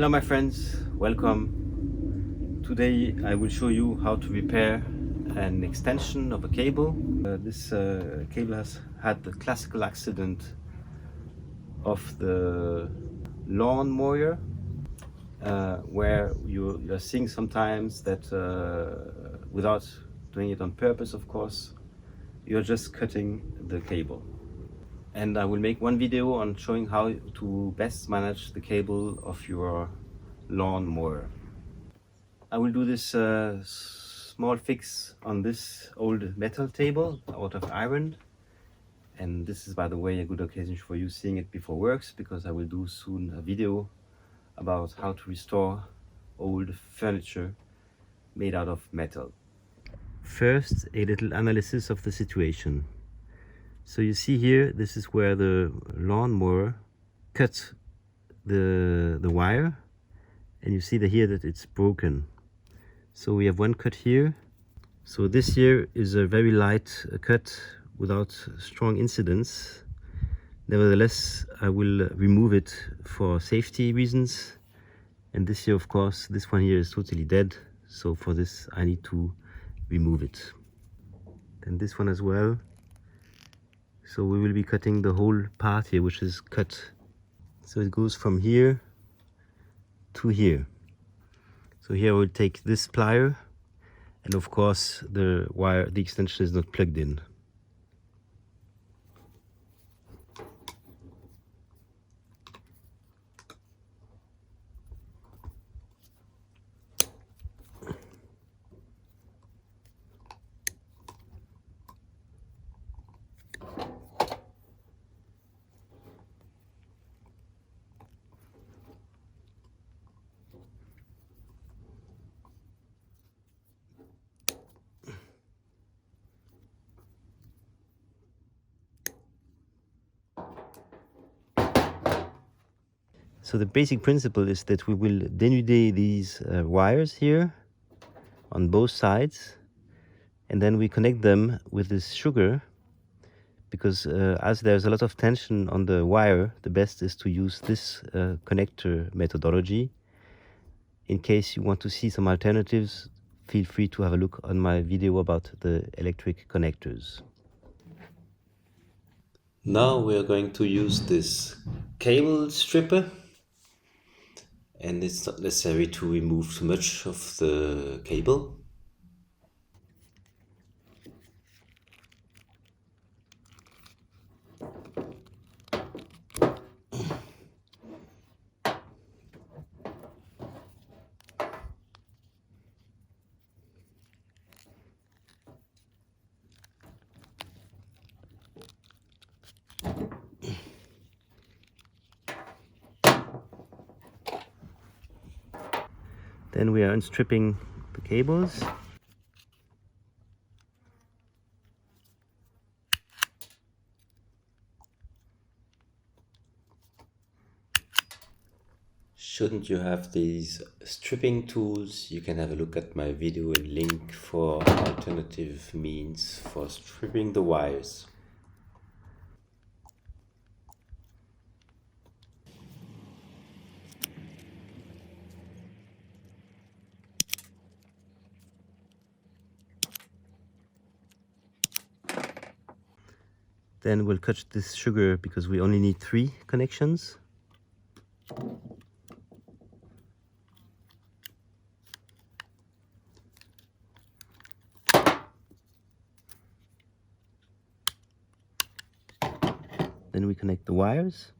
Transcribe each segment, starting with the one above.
Hello my friends, welcome. Today I will show you how to repair an extension of a cable. This cable has had the classical accident of the lawn mower, where you're seeing sometimes that without doing it on purpose, of course, you're just cutting the cable. And I will make one video on showing how to best manage the cable of your lawn mower. I will do this small fix on this old metal table out of iron, and this is, by the way, a good occasion for you seeing it before works, because I will do soon a video about how to restore old furniture made out of metal. First, a little analysis of the situation. So you see here, this is where the lawnmower cut the wire, and you see here that it's broken. So we have one cut here. So this here is a very light cut without strong incidents. Nevertheless, I will remove it for safety reasons. And this here, of course, this one here is totally dead. So for this, I need to remove it. And this one as well. So we will be cutting the whole part here, which is cut. So it goes from here to here. So here I will take this plier, and of course the extension is not plugged in. So the basic principle is that we will denuder these wires here on both sides, and then we connect them with this sugar, because as there's a lot of tension on the wire, the best is to use this connector methodology. In case you want to see some alternatives, feel free to have a look on my video about the electric connectors. Now we are going to use this cable stripper, and it's not necessary to remove too much of the cable. Then we are unstripping the cables. Shouldn't you have these stripping tools, you can have a look at my video and link for alternative means for stripping the wires. Then we'll cut this sugar because we only need 3 connections. Then we connect the wires.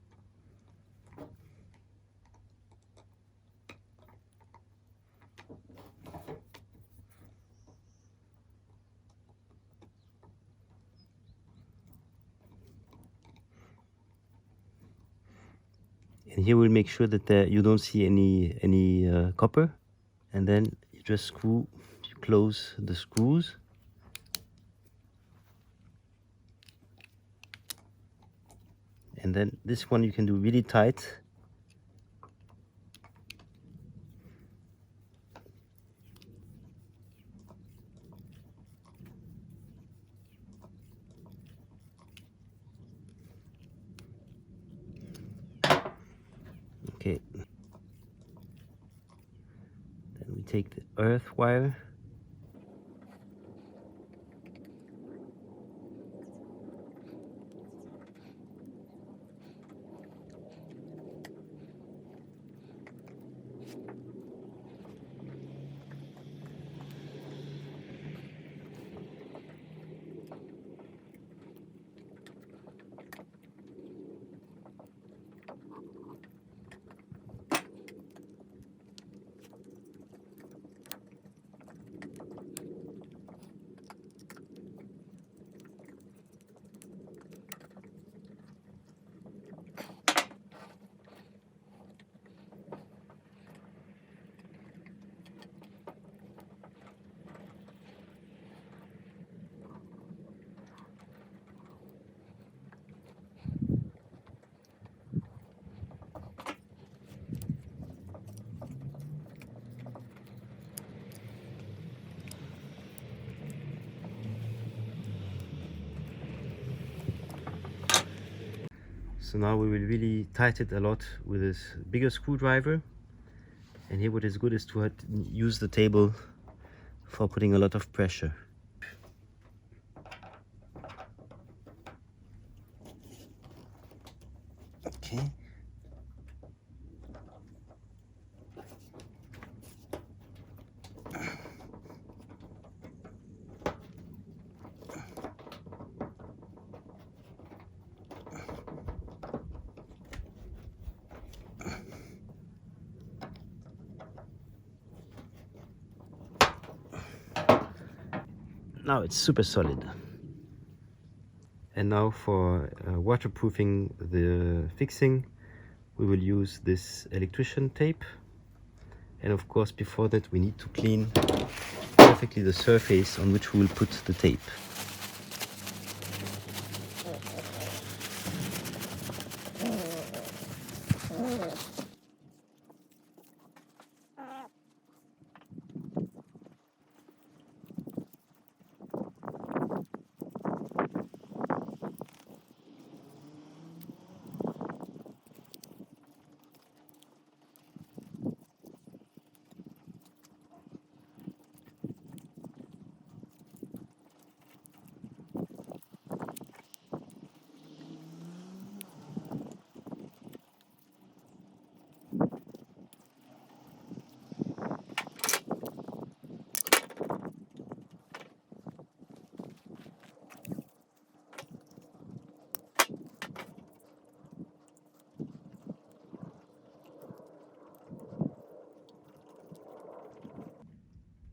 And here we'll make sure that you don't see any copper. And then you just close the screws. And then this one you can do really tight. Okay. take the earth wire. So now we will really tighten it a lot with this bigger screwdriver. And here what is good is to use the table for putting a lot of pressure. Okay. Now it's super solid. And now for waterproofing the fixing, we will use this electrician tape. And of course, before that, we need to clean perfectly the surface on which we will put the tape.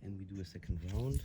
And we do a second round.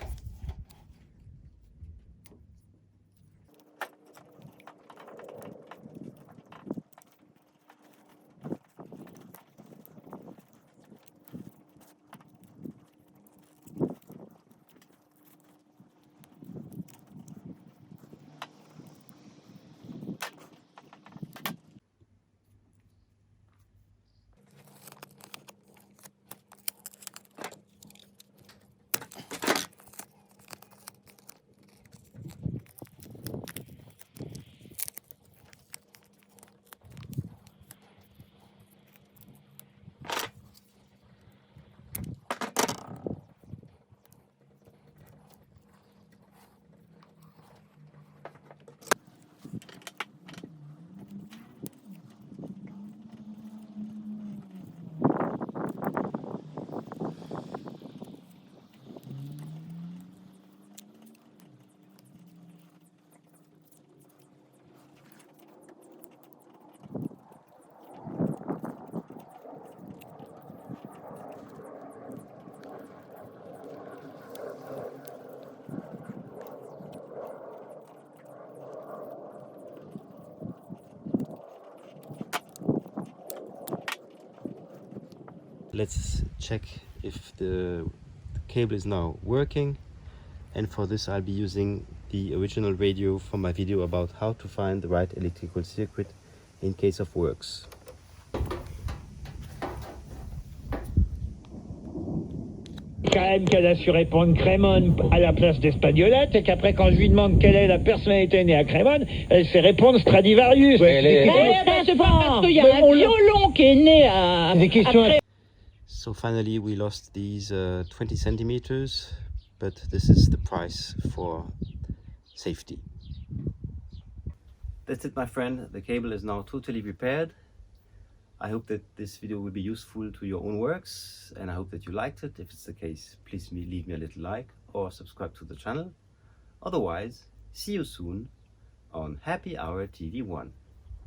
Let's check if the cable is now working, and for this I'll be using the original radio from my video about how to find the right electrical circuit in case of works. Quand même qu'elle a su répondre Crémone à la place d'Espagnolette, et qu'après quand je lui demande quelle est la personnalité née à Crémone, elle fait répondre Stradivarius. Ouais, c'est pas parce qu'il y a un violon qui est né à Crémone. So finally we lost these 20 centimeters, but this is the price for safety. That's it, my friend. The cable is now totally repaired. I hope that this video will be useful to your own works, and I hope that you liked it. If it's the case, please leave me a little like or subscribe to the channel. Otherwise, see you soon on Happy Hour TV 1.